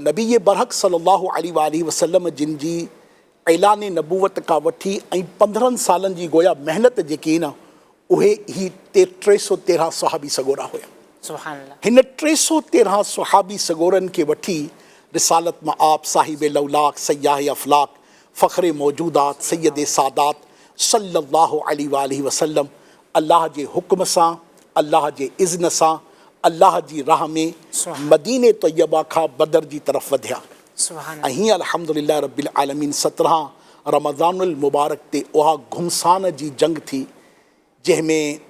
नबी बरहक सल्लल्लाहु अलैहि वसल्लम जिन जी ऐलान नबूवत का वठी 15 सालन जी गोया मेहनत जेकी न उहे ही 313 सहाबी सगोरा हुआ। सुभान अल्लाह। हिन 313 सहाबी सगोरन के वठी रिसालत में आप साहिब लौलाक सयाह अफलाक फ़ख्र मौजूदात सैयद सादात सल्लल्लाहु अलैहि वसल्लम अल्लाह जे हुक्म सां अल्लाह जे इज़्न सां अल्लाह जी राह में मदीने तैयबा खां बदर जी तरफ़ वधिया। हीअं अल्हम्दुलिल्लाह रब्बिल आलमीन 17 रमज़ानुल मुबारक ते उहा घुमसान जी जंग थी जंहिंमें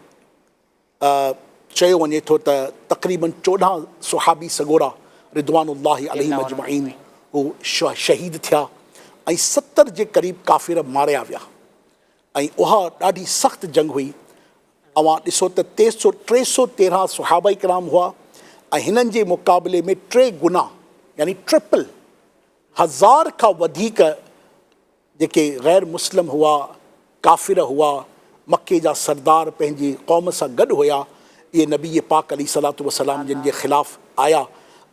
चयो वञे थो त तक़रीबन 14 सुहाबी सगोरा रिदवानुल्लाहि अलैहिम अजमईन हू शहीद थिया ऐं 70 जे क़रीब काफ़िर मारिया विया ऐं उहा ॾाढी सख़्तु जंग हुई। अवां ॾिसो त 313 सुहाबा इकराम हुआ ऐं हिननि जे मुक़ाबले में 3 गुना यानी ट्रिपल 1000 खां वधीक जेके गैर मुस्लिम हुआ काफ़िर हुआ मक्के जा सरदार पंहिंजी क़ौम सां गॾु हुया इहे नबी पाक अलैहिस्सलातु वस्सलाम जिन जे ख़िलाफ़ आया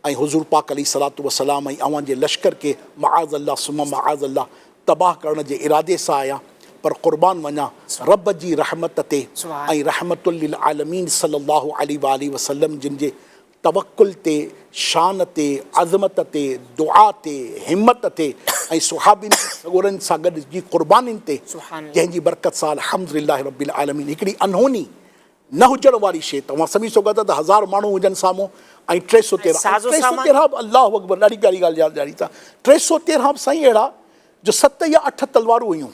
ऐं हुज़ूर पाक अलैहिस्सलातु वस्सलाम ऐं अवां जे लश्कर के मआज़ अल्लाह सुम्मा मआज़ अल्लाह तबाह करण जे इरादे सां आया पर क़ुर्बान वञा रब जी रहमत ते ऐं रहमतुल लिल आलमीन सल्लल्लाहु अलैहि वसल्लम जिन जे तवक्कुल ते शान ते अज़मत ते दुआ ते हिम्मत ते ऐं सुहाबिन सगोरनि सां गॾु जी क़ुर्बानीनि ते जंहिंजी बरकत सां अल्हम्दुलिल्लाह रब्बिल आलमीन हिकिड़ी अनहोनी न हुजण वारी शइ तव्हां सम्झी सघो था त 1000 माण्हू हुजनि साम्हूं ऐं 313 अल्लाहु अकबर ॾाढी ॻाढ़ी ॻाल्हि ॾियारी था 313 साईं अहिड़ा जो 7 या 8 तलवारूं हुयूं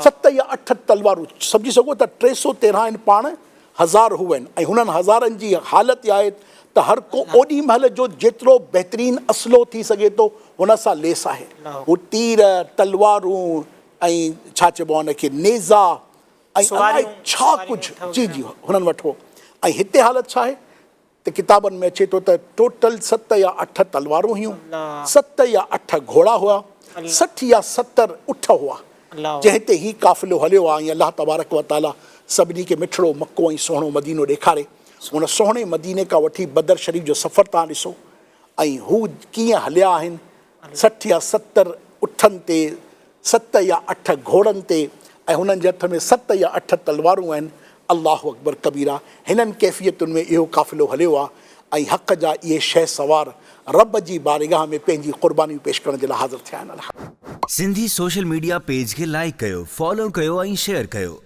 7 या 8 तलवारूं सम्झी सघो था 313 आहिनि पाण 1000 हुआ आहिनि ऐं हुननि हज़ारनि जी हालत आहे त हर को ओॾी महिल जो जेतिरो बहितरीन असलो थी सघे थो हुन सां लेस आहे हू तीर तलवारूं ऐं छा चइबो आहे हुनखे नेज़ा ऐं छा कुझु जी जी हुननि वठो ऐं हिते हालत छा आहे त किताबनि में अचे थो त टोटल 7 या 8 तलवारूं हुयूं 7 या 8 घोड़ा हुआ 60 या 70 उठ हुआ जंहिं ते ही काफ़िलो हलियो आहे ऐं अल्लाह तबारक व ताला सभिनी खे मिठड़ो मको ऐं सुहिणो मदीनो ॾेखारे उन सुहिणे मदीने खां वठी बदर शरीफ़ जो सफ़र तव्हां ॾिसो ऐं हू कीअं हलिया आहिनि 60 या 70 उठनि ते 7 या 8 घोड़नि ते ऐं हुननि जे हथ में 7 या 8 तलवारूं आहिनि अल्लाहु अकबर कबीरा। हिननि कैफ़ियतुनि में इहो काफ़िलो हलियो आहे ऐं हक़ जा इहे शह सवार रब जी बारगाह में पंहिंजी क़ुर्बानियूं पेश करण जे लाइ हाज़िर थिया आहिनि। सिंधी सोशल मीडिया पेज खे लाइक कयो, फॉलो कयो ऐं शेयर कयो।